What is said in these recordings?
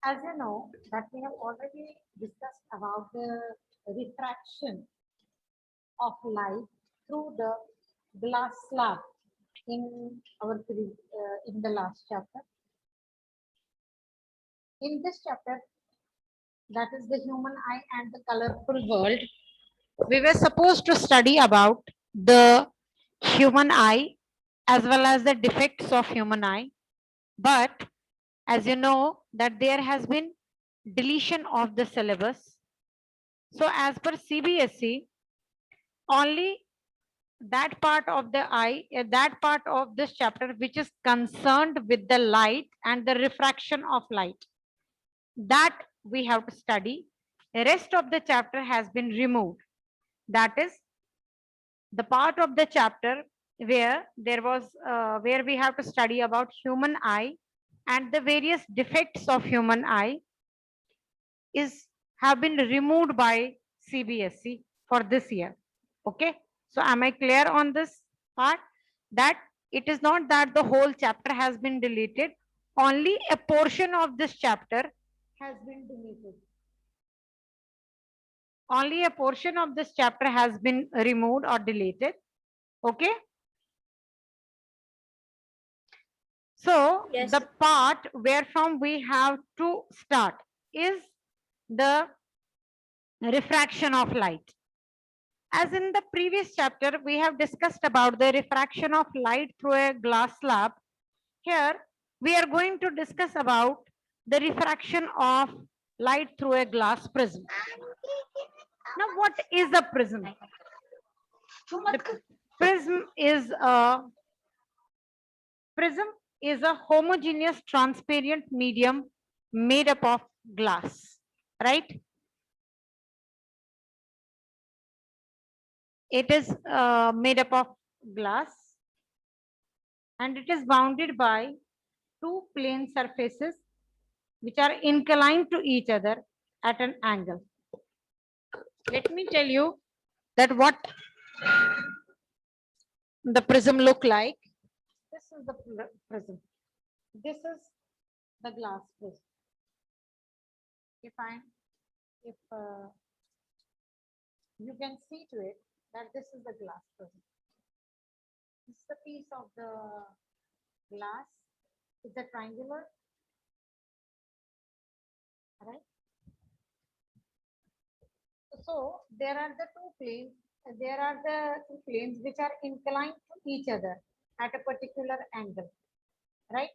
as you know that we have already discussed about the refraction of light through the glass slab in our in the last chapter. In this chapter, that is the human eye and the colorful world, we were supposed to study about the human eye as well as the defects of human eye. But as you know that there has been deletion of the syllabus. So as per CBSE, only that part of the eye, that part of this chapter which is concerned with the light and the refraction of light, that we have to study. The rest of the chapter has been removed. That is the part of the chapter where there was where we have to study about human eye and the various defects of human eye is have been removed by CBSE for this year. Okay, so am I clear on this part? That it is not that the whole chapter has been deleted, only a portion of this chapter has been deleted. Only a portion of this chapter has been removed or deleted. Okay. So Yes. the part where from we have to start is the refraction of light. As in the previous chapter, we have discussed about the refraction of light through a glass slab. Here, we are going to discuss about the refraction of light through a glass prism. Now, what is a prism? The prism is a homogeneous transparent medium made up of glass, right? It is made up of glass and it is bounded by two plane surfaces which are inclined to each other at an angle. Let me tell you that what the prism look like. This is the prism. This is the glass prism. If you can see to it that this is the glass prism. This is the piece of the glass. It's a triangular, right? So there are the two planes. There are the two planes which are inclined to each other at a particular angle, right?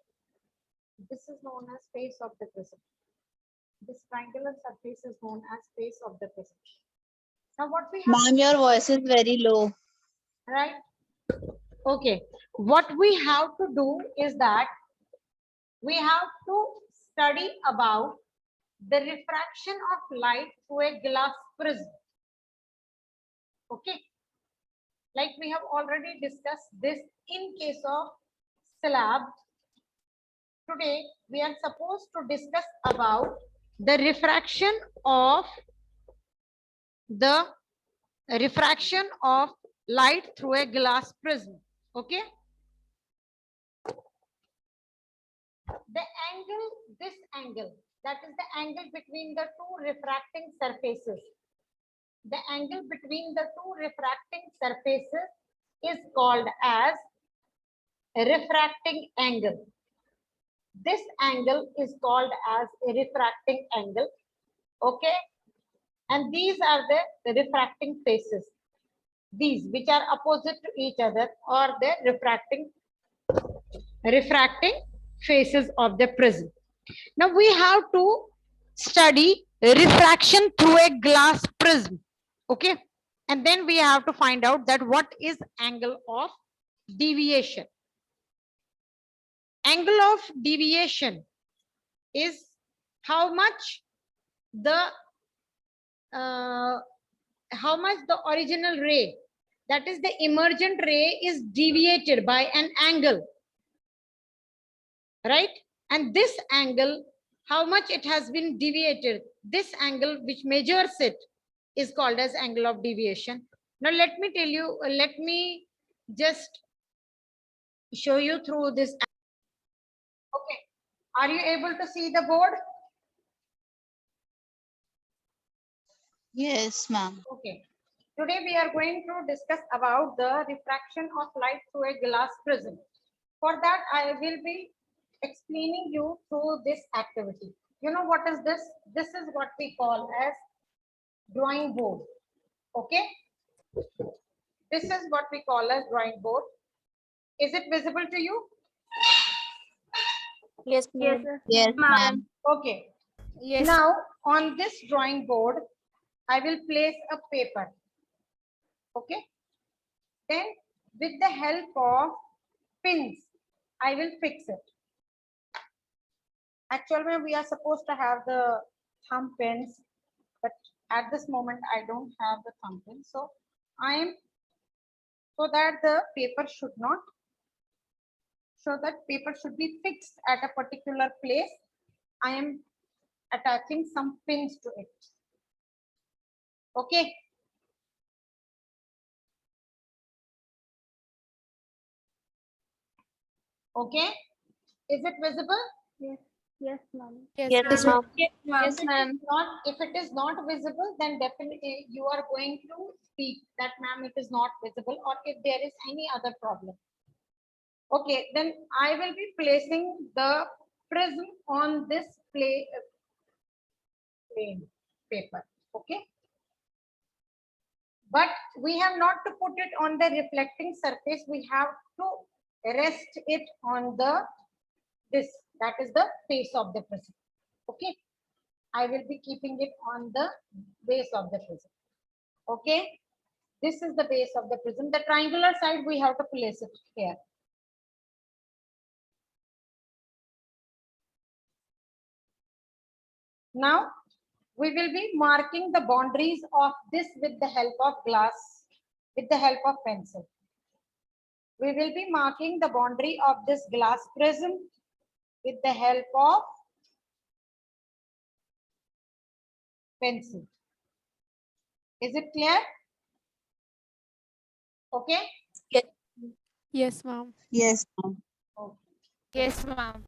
This is known as face of the prism. This triangular surface is known as face of the prism. Now what we have, Ma'am, your voice is very low. right? Okay, what we have to do is that we have to study about the refraction of light through a glass prism. Okay, like we have already discussed this in case of slab. Today we are supposed to discuss about the refraction of light through a glass prism. Okay, the angle, this angle, that is the angle between the two refracting surfaces. The angle between the two refracting surfaces is called as a refracting angle. This angle is called as a refracting angle. Okay, and these are the refracting faces. These which are opposite to each other are the refracting faces of the prism. Now we have to study refraction through a glass prism. Okay, and then we have to find out that what is angle of deviation. Angle of deviation is how much the original ray, that is the emergent ray, is deviated by an angle, right? And this angle, how much it has been deviated, this angle which measures it is called as angle of deviation. Now let me tell you, let me just show you through this. Okay, are you able to see the board? Yes, ma'am. Okay. Today we are going to discuss about the refraction of light through a glass prism. For that, I will be explaining you through this activity. You know what is this? This is what we call as drawing board. Okay. This is what we call as drawing board. Is it visible to you? Yes, Yes, ma'am. Yes, ma'am. Okay. Yes. Now on this drawing board, I will place a paper. Okay. Then with the help of pins, I will fix it. Actually, we are supposed to have the thumb pins, but at this moment I don't have the thumb pin. So I am, so that the paper should not, so that paper should be fixed at a particular place, I am attaching some pins to it. Okay. Okay. Is it visible? yes, ma'am. Yes, Yes, ma'am. ma'am. If it is not, if it is not visible, then definitely you are going to speak that ma'am, it is not visible, or if there is any other problem. Okay, then I will be placing the prism on this plain paper. Okay. But we have not to put it on the reflecting surface. We have to rest it on the this. That is the face of the prism. Okay. I will be keeping it on the base of the prism. Okay. This is the base of the prism. The triangular side we have to place it here. Now we will be marking the boundaries of this with the help of glass, with the help of pencil. We will be marking the boundary of this glass prism with the help of pencil. Is it clear? Okay. Yes, ma'am. Yes, ma'am. Okay. Yes, ma'am.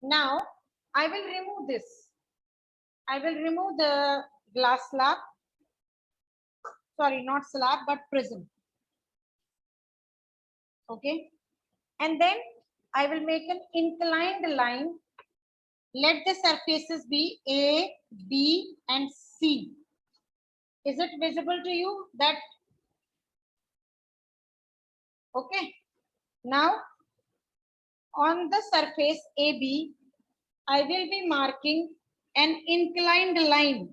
Now I will remove this. I will remove the glass slab. Sorry, not slab, but prism. Okay. And then I will make an inclined line. Let the surfaces be A, B, and C. Is it visible to you that? Okay. Now on the surface AB, I will be marking an inclined line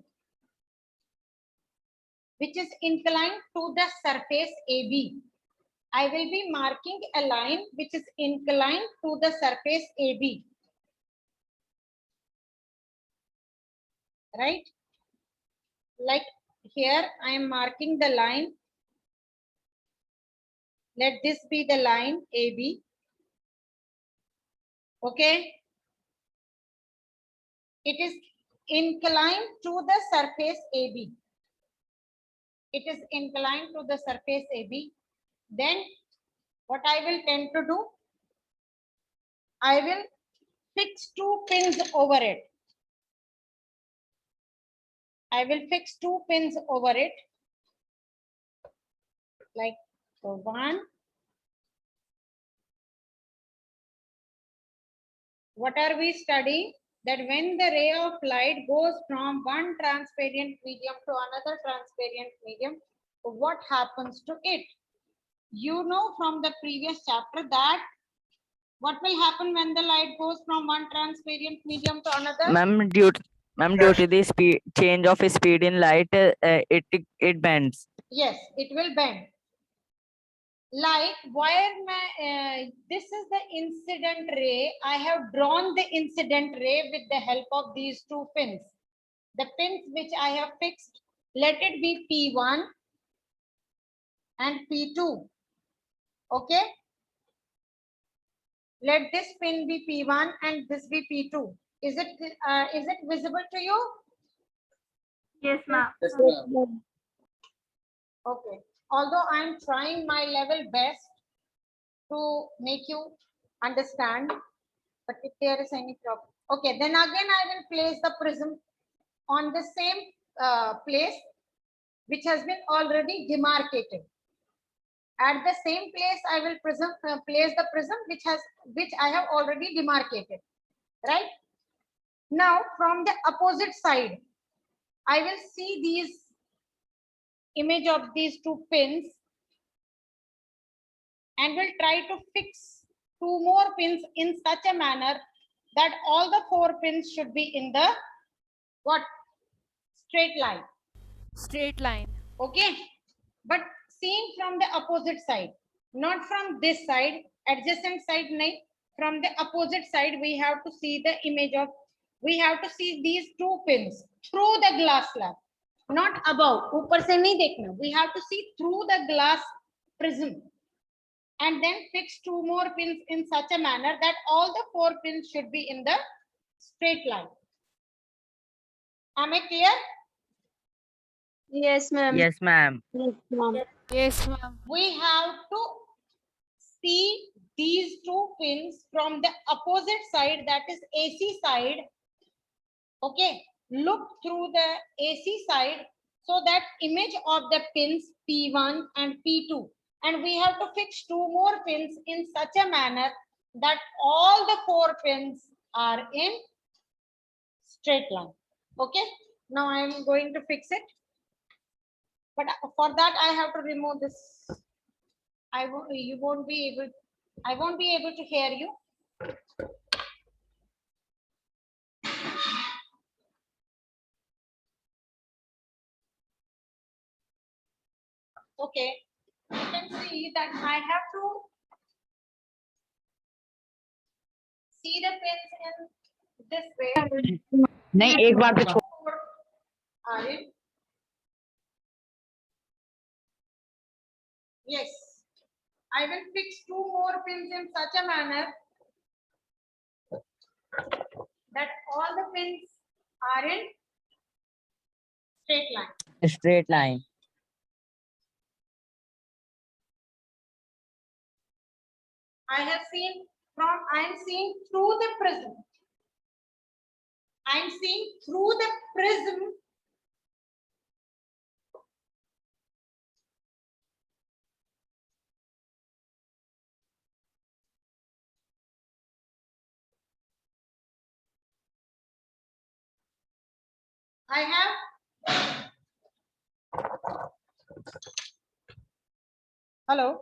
which is inclined to the surface AB. I will be marking a line which is inclined to the surface AB. Right? Like here, I am marking the line. Let this be the line AB. Okay. It is inclined to the surface AB. It is inclined to the surface AB. Then what I will tend to do, I will fix two pins over it. I will fix two pins over it. Like so one. What are we studying? That when the ray of light goes from one transparent medium to another transparent medium, what happens to it? You know from the previous chapter that what will happen when the light goes from one transparent medium to another? Due to the speed change of speed in light, it bends. Yes, it will bend. Like wire, this is the incident ray. I have drawn the incident ray with the help of these two pins. The pins which I have fixed, let it be P1 and P2. Okay. Let this pin be P1 and this be P2. Is it visible to you? Yes, ma'am. Okay. Although I am trying my level best to make you understand, but if there is any problem. Okay, then again I will place the prism on the same place which has been already demarcated. At the same place, I will place the prism which I have already demarcated, right? Now, from the opposite side, I will see these image of these two pins and will try to fix two more pins in such a manner that all the four pins should be in the what? Straight line. Straight line. Okay, but seen from the opposite side, not from this side, adjacent side, nahi. From the opposite side, we have to see the image of, we have to see these two pins through the glass slab, not above. ऊपर से नहीं देखना. We have to see through the glass prism and then fix two more pins in such a manner that all the four pins should be in the straight line. Am I clear? Yes, ma'am. Yes, ma'am. Yes, ma'am. Yes, ma'am. We have to see these two pins from the opposite side, that is AC side. Okay, look through the AC side so that image of the pins P1 and P2, and we have to fix two more pins in such a manner that all the four pins are in straight line. Okay, now I am going to fix it, but for that I have to remove this. I won't be able to hear you. Okay, you can see that I have to see the pins in this way. नहीं एक बार तो छोड़ Are you? Yes, I will fix two more pins in such a manner that all the pins are in straight line. straight line. I am seeing through the prism. I am seeing through the prism I have. Hello.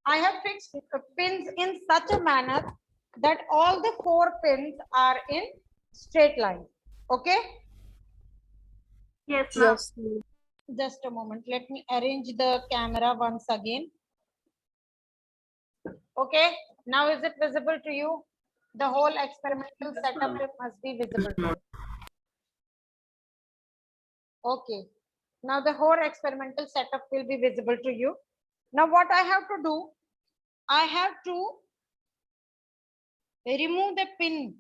I have fixed the pins in such a manner that all the four pins are in straight line. Okay. Yes, ma'am. Just a moment. Let me arrange the camera once again. Okay. Now is it visible to you? The whole experimental setup must be visible to you. Okay. Now the whole experimental setup will be visible to you. Now what I have to do, I have to remove the pin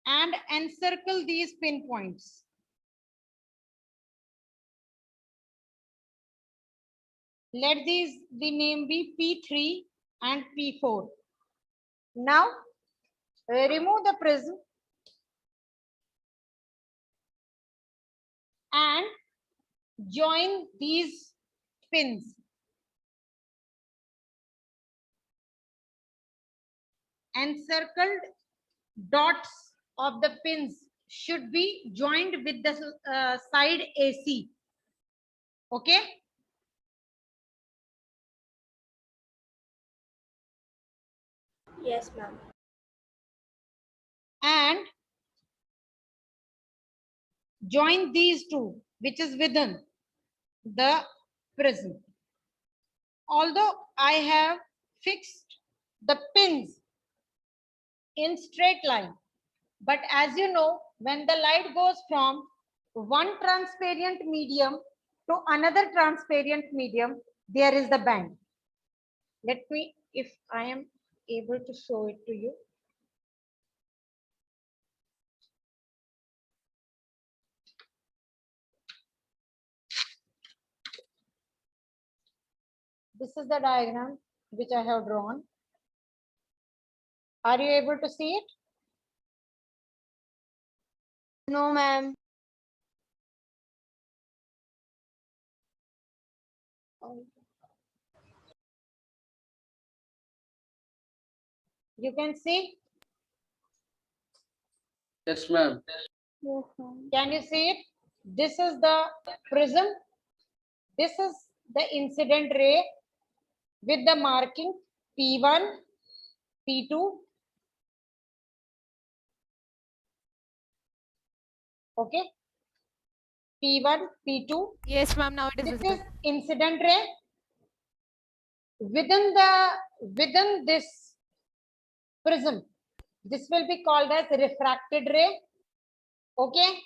and encircle these pin points. Let these the name be P3 and P4. Now remove the prism and join these pins. Encircled dots of the pins should be joined with the side AC. Okay. Yes, ma'am. And join these two, which is within the prism. Although I have fixed the pins in straight line, but as you know, when the light goes from one transparent medium to another transparent medium, there is the band. Let me, if I am able to show it to you. This is the diagram which I have drawn. Are you able to see it? No, ma'am. You can see, Yes, ma'am. Yes, ma'am. can you see it? This is the prism. This is the incident ray with the marking P1, P2. Okay. P1, P2. Yes, ma'am. Now it is This is visible. incident ray. Within this prism, this will be called as refracted ray. Okay.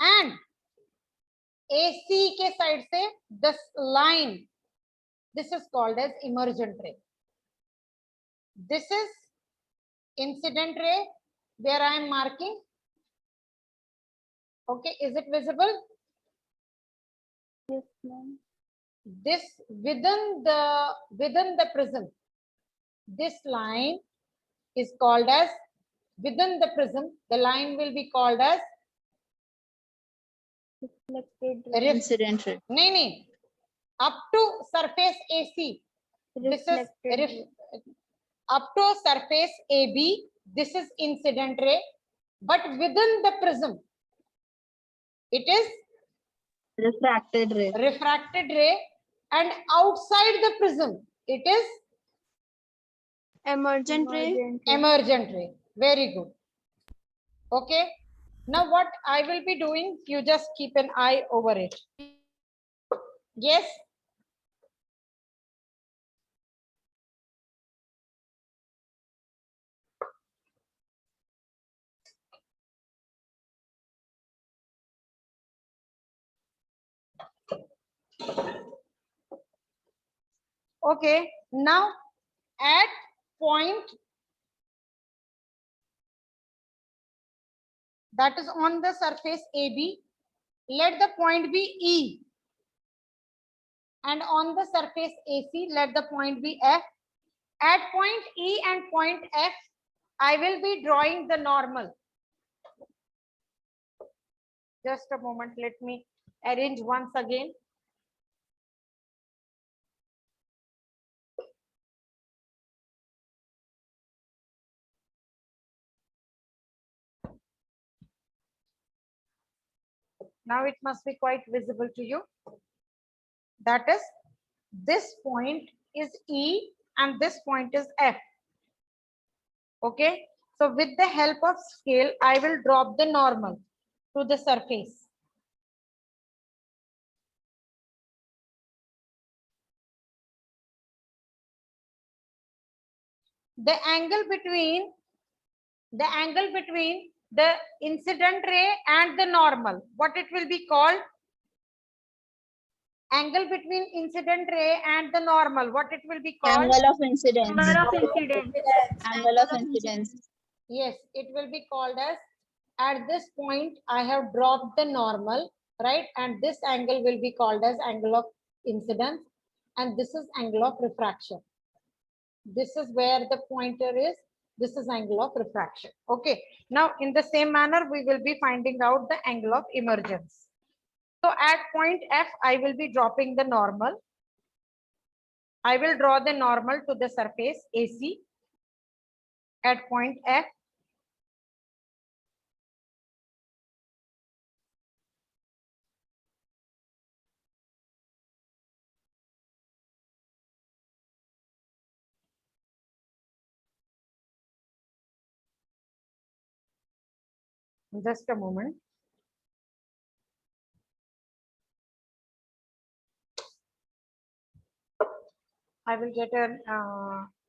And AC के side से this line, this is called as emergent ray. This is incident ray where I am marking. Okay, is it visible? Yes, ma'am. This within the prism, this line is called as, within the prism, the line will be called as Reflected Incident ray. नहीं, up to surface AC. This is reflected up to surface AB. This is incident ray, but within the prism, it is Refracted ray. refracted ray, and outside the prism, it is emergent ray. emergent ray. Very good. Okay. Now what I will be doing, you just keep an eye over it. Yes. Okay. Now at point that is on the surface AB, let the point be E. And on the surface AC, let the point be F. At point E and point F, I will be drawing the normal. Just a moment, let me arrange once again. Now it must be quite visible to you. That is, this point is E and this point is F. Okay. So with the help of scale, I will drop the normal to the surface. The angle between the incident ray and the normal, what it will be called? Angle between incident ray and the normal, what it will be called? Angle of incidence. Number of incidents. Angle of incidence. Yes, it will be called as, at this point I have dropped the normal, right? And this angle will be called as angle of incidence, and this is angle of refraction. This is where the pointer is. This is angle of refraction. Okay. Now in the same manner, we will be finding out the angle of emergence. So at point F, I will be dropping the normal. I will draw the normal to the surface AC at point F. Just a moment. I will get an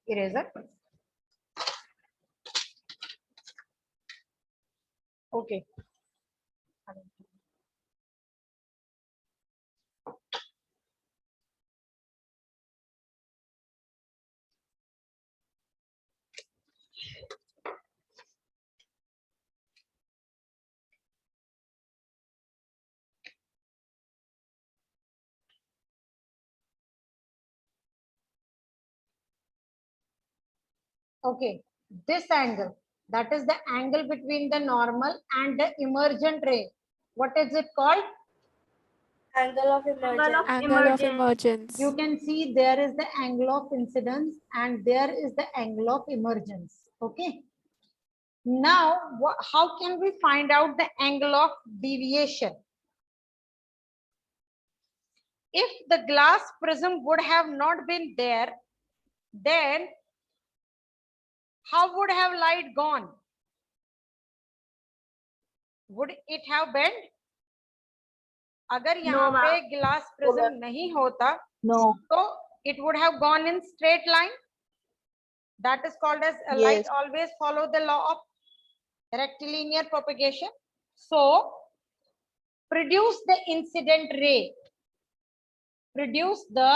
eraser. Okay. Okay, this angle, that is the angle between the normal and the emergent ray. What is it called? Angle of emergence. Angle of emergence. You can see there is the angle of incidence and there is the angle of emergence. Okay. Now, how can we find out the angle of deviation? If the glass prism would have not been there, then how would have light gone? Would it have bent? अगर यहाँ No, पे ma'am. glass prism नहीं होता, No. so it would have gone in straight line. That is called as a Yes. light always follow the law of rectilinear propagation. So produce the incident ray. Produce the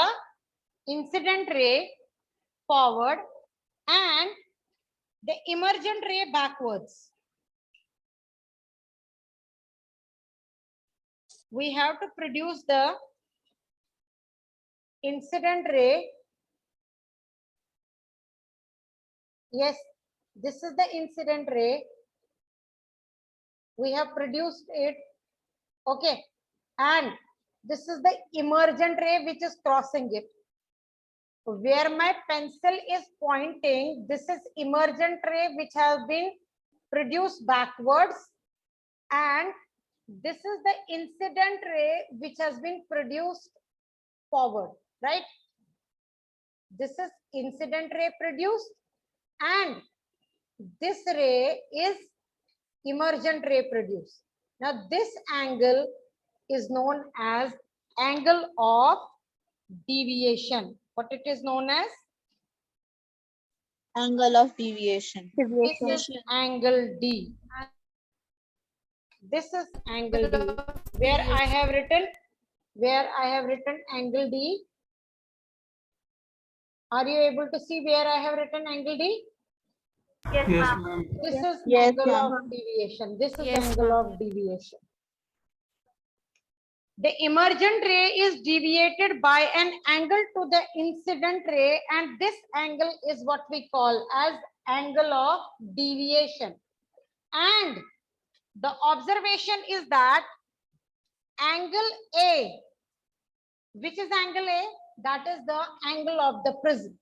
incident ray forward and the emergent ray backwards. We have to produce the incident ray. Yes, this is the incident ray. We have produced it. Okay. And this is the emergent ray which is crossing it. Where my pencil is pointing, this is emergent ray which has been produced backwards, and this is the incident ray which has been produced forward, right? This is incident ray produced and this ray is emergent ray produced. Now this angle is known as angle of deviation. What it is known as? Angle of deviation. This is angle D. This is angle D. Where I have written angle D. Are you able to see where I have written angle D? Yes, Yes, ma'am. ma'am. This is Yes, angle ma'am. of deviation. This is Yes, angle ma'am. of deviation. The emergent ray is deviated by an angle to the incident ray, and this angle is what we call as angle of deviation. And the observation is that angle A, which is angle A? That is the angle of the prism.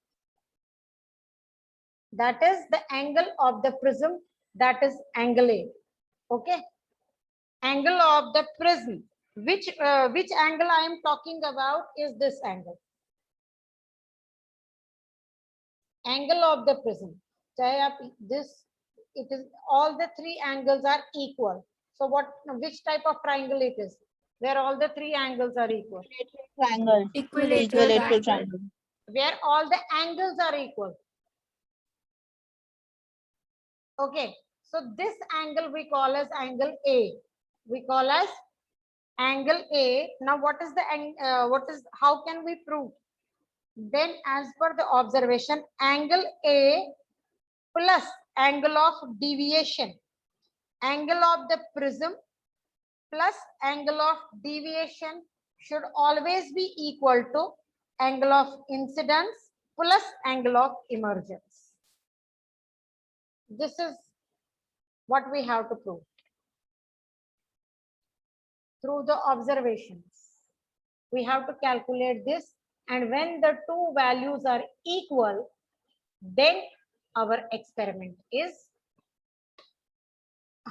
That is the angle of the prism. That is angle A. Okay. Angle of the prism. Which angle I am talking about is this angle. Angle of the prism. It is all the three angles are equal. So which type of triangle it is? Where all the three angles are equal. Triangle. Equilateral Equilateral triangle. triangle. Where all the angles are equal. Okay. So this angle we call as angle A. We call as angle A. Now what is the how can we prove? Then as per the observation, angle A plus angle of deviation, angle of the prism plus angle of deviation should always be equal to angle of incidence plus angle of emergence. This is what we have to prove through the observations. We have to calculate this, and when the two values are equal, then our experiment is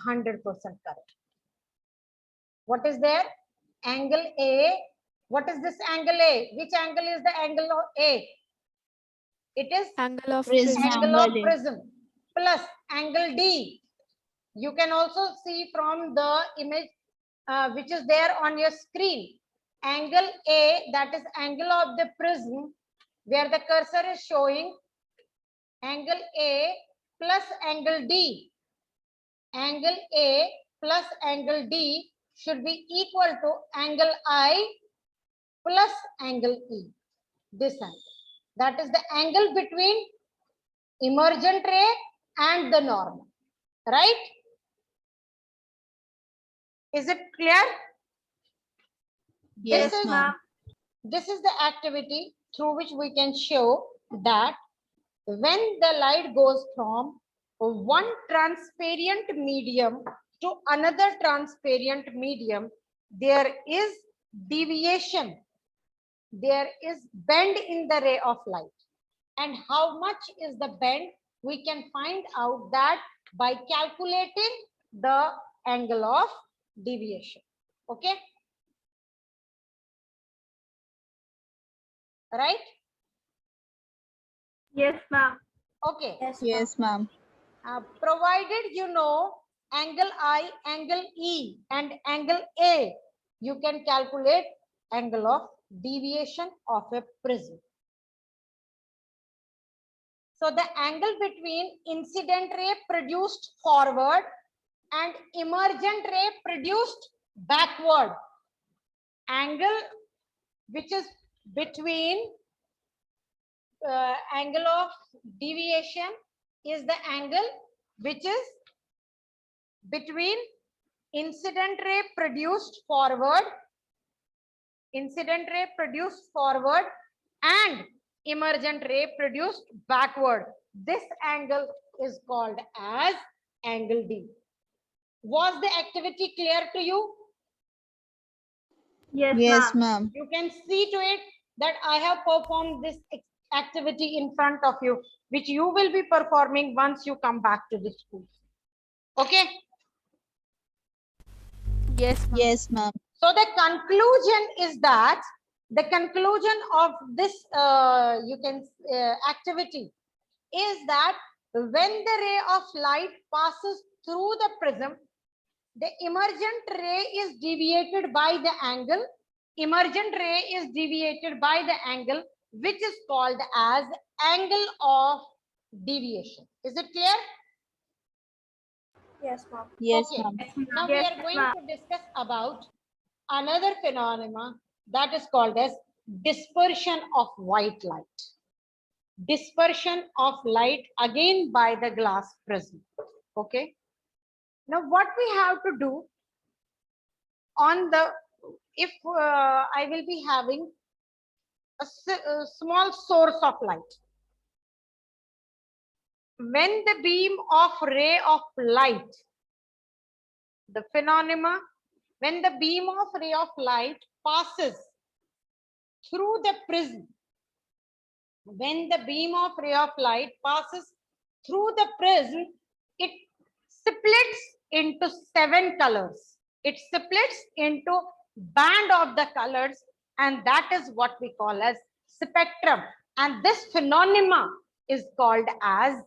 100% correct. What is there? Angle A. What is this angle A? Which angle is the angle of A? It is Angle of Prism. prism. angle of Angle A. prism plus angle D. You can also see from the image which is there on your screen. Angle A, that is angle of the prism, where the cursor is showing angle A plus angle D. Angle A plus angle D should be equal to angle I plus angle E. This angle. That is the angle between emergent ray and the normal. Right? Is it clear? Yes, This is- ma'am. This is the activity through which we can show that when the light goes from one transparent medium to another transparent medium, there is deviation, there is bend in the ray of light. And how much is the bend? We can find out that by calculating the angle of deviation. Okay. Right? Yes, ma'am. Okay. Yes, ma'am. Provided you know angle I, angle E, and angle A, you can calculate angle of deviation of a prism. So the angle between incident ray produced forward and emergent ray produced backward, angle which is between angle of deviation is the angle which is between incident ray produced forward and emergent ray produced backward. This angle is called as angle D. Was the activity clear to you? Yes, Yes, ma'am. ma'am. You can see to it that I have performed this activity in front of you, which you will be performing once you come back to the school. Okay. Yes, ma'am. Yes, ma'am. So the conclusion is that the conclusion of this activity is that when the ray of light passes through the prism, the emergent ray is deviated by the angle. Emergent ray is deviated by the angle, which is called as angle of deviation. Is it clear? Yes, ma'am. Yes, Okay. ma'am. Now we Yes, are going ma'am. to discuss about another phenomena that is called as dispersion of white light. Dispersion of light again by the glass prism. Okay. Now what we have to do on the, if I will be having a small source of light. When the beam of ray of light, the phenomena, when the beam of ray of light passes through the prism, when the beam of ray of light passes through the prism, it splits into 7 colors. It splits into band of the colors, and that is what we call as spectrum. And this phenomena is called as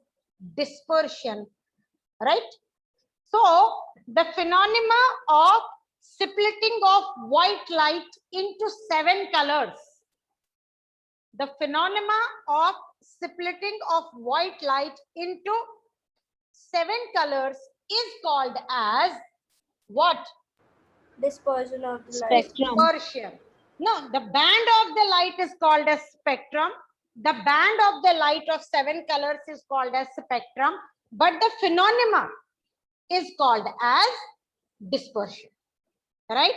dispersion, right? So the phenomena of splitting of white light into 7 colors, the phenomena of splitting of white light into 7 colors is called as what? Dispersion of the light. Spectrum. Dispersion. No, the band of the light is called as spectrum. The band of the light of 7 colors is called as spectrum, but the phenomena is called as dispersion, right?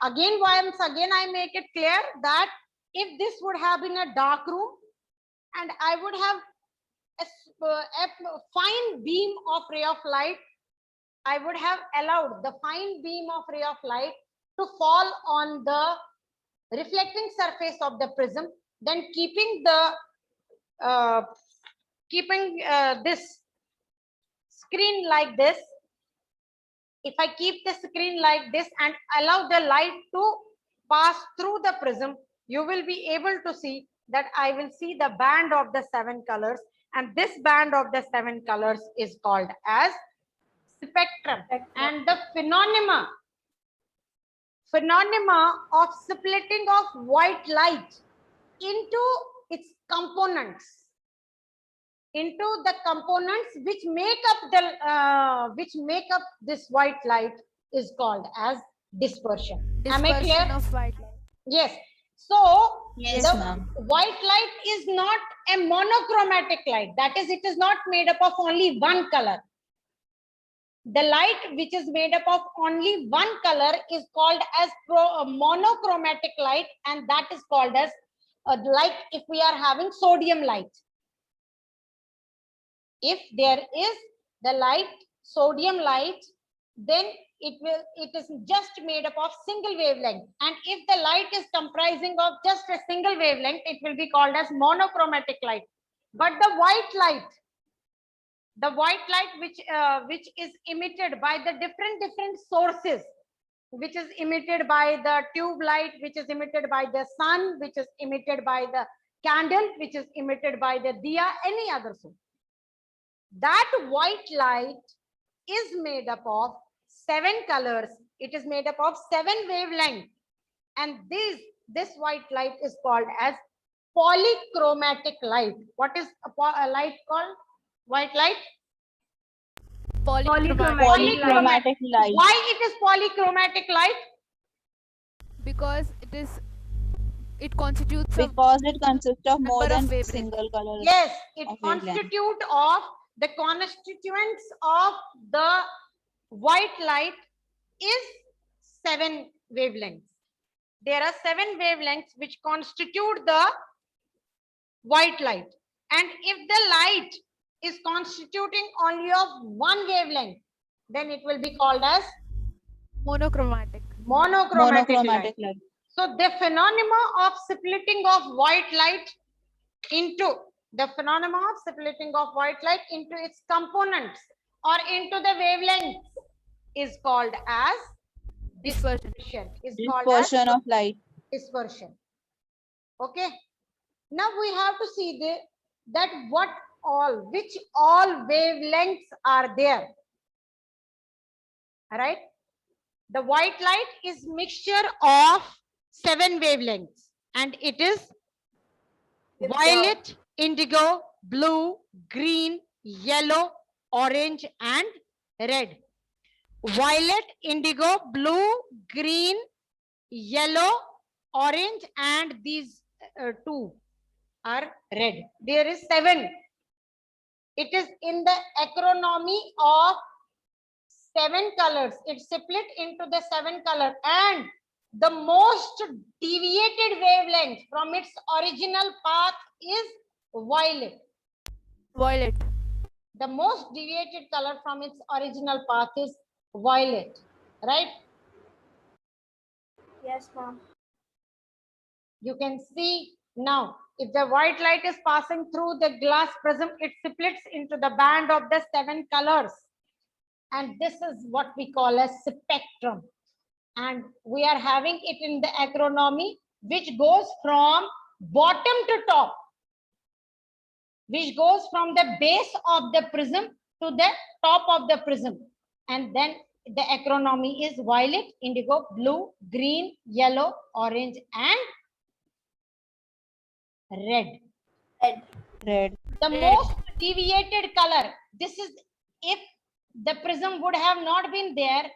Again, once again, I make it clear that if this would have been a dark room and I would have a fine beam of ray of light, I would have allowed the fine beam of ray of light to fall on the reflecting surface of the prism, then keeping this screen like this. If I keep the screen like this and allow the light to pass through the prism, you will be able to see that I will see the band of the 7 colors, and this band of the 7 colors is called as spectrum. And the phenomena of splitting of white light into its components, which make up this white light is called as dispersion. Am I clear? Dispersion of white light. Yes. So Yes, the ma'am. white light is not a monochromatic light. That is, it is not made up of only one color. The light which is made up of only one color is called as monochromatic light, and that is called as like if we are having sodium light. If there is the light, sodium light, then it is just made up of single wavelength. And if the light is comprising of just a single wavelength, it will be called as monochromatic light. But the white light which is emitted by the different sources, which is emitted by the tube light, which is emitted by the sun, which is emitted by the candle, which is emitted by the diya, any other source, that white light is made up of 7 colors. It is made up of 7 wavelengths, and this white light is called as polychromatic light. What is a light called? White light? Polychromatic light. Why it is polychromatic light? Because it constitutes of Because it consists of more Number of than wavelengths. single color. Yes, it Of wavelength. constitute of the constituents of the white light is 7 wavelengths. There are 7 wavelengths which constitute the white light. And if the light is constituting only of 1 wavelength, then it will be called as monochromatic. monochromatic light. Monochromatic light. So the phenomena of splitting of white light into its components or into the wavelengths is called as Dispersion. Dispersion of light. Dispersion. Okay. Now we have to see which all wavelengths are there. All right. The white light is mixture of 7 wavelengths, and it is violet, indigo, blue, green, yellow, orange, and red. Violet, indigo, blue, green, yellow, orange, and these 2 are red. There is 7. It is in the acronomy of 7 colors. It's split into the 7 colors, and the most deviated wavelength from its original path is violet. Violet. The most deviated color from its original path is violet, right? Yes, ma'am. You can see now, if the white light is passing through the glass prism, it splits into the band of the 7 colors. And this is what we call a spectrum. And we are having it in the acronomy, which goes from bottom to top, which goes from the base of the prism to the top of the prism. And then the acronomy is violet, indigo, blue, green, yellow, orange, and red. Red. The most deviated color, this is if the prism would have not been there.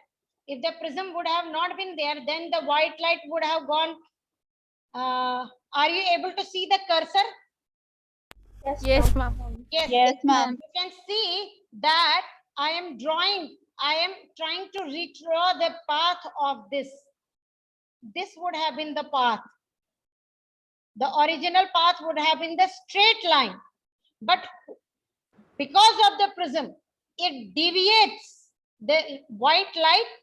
If the prism would have not been there, then the white light would have gone. Are you able to see the cursor? Yes, ma'am. Yes, ma'am. You can see that I am trying to redraw the path of this. This would have been the path. The original path would have been the straight line. But because of the prism, it deviates. The white light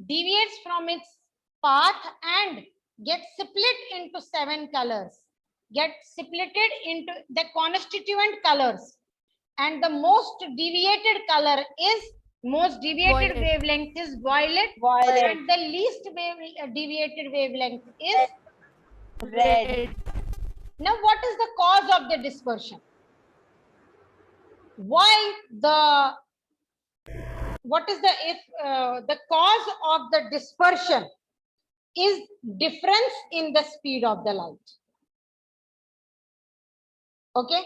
deviates from its path and gets split into 7 colors. Get splitted into the constituent colors. And the most deviated color is, Violet. wavelength is violet. Violet. And the least deviated wavelength is Red. Now, what is the cause of the dispersion? The cause of the dispersion is difference in the speed of the light. Okay.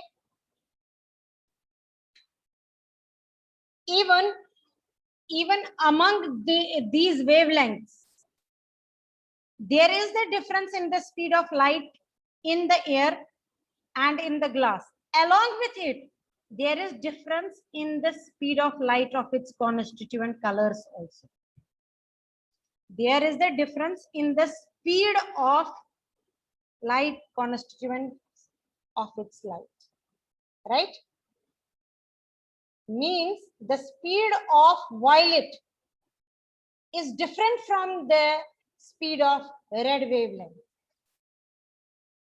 Even among these wavelengths, there is the difference in the speed of light in the air and in the glass. Along with it, there is difference in the speed of light of its constituent colors also. There is the difference in the speed of light constituents of its light, right? Means the speed of violet is different from the speed of red wavelength.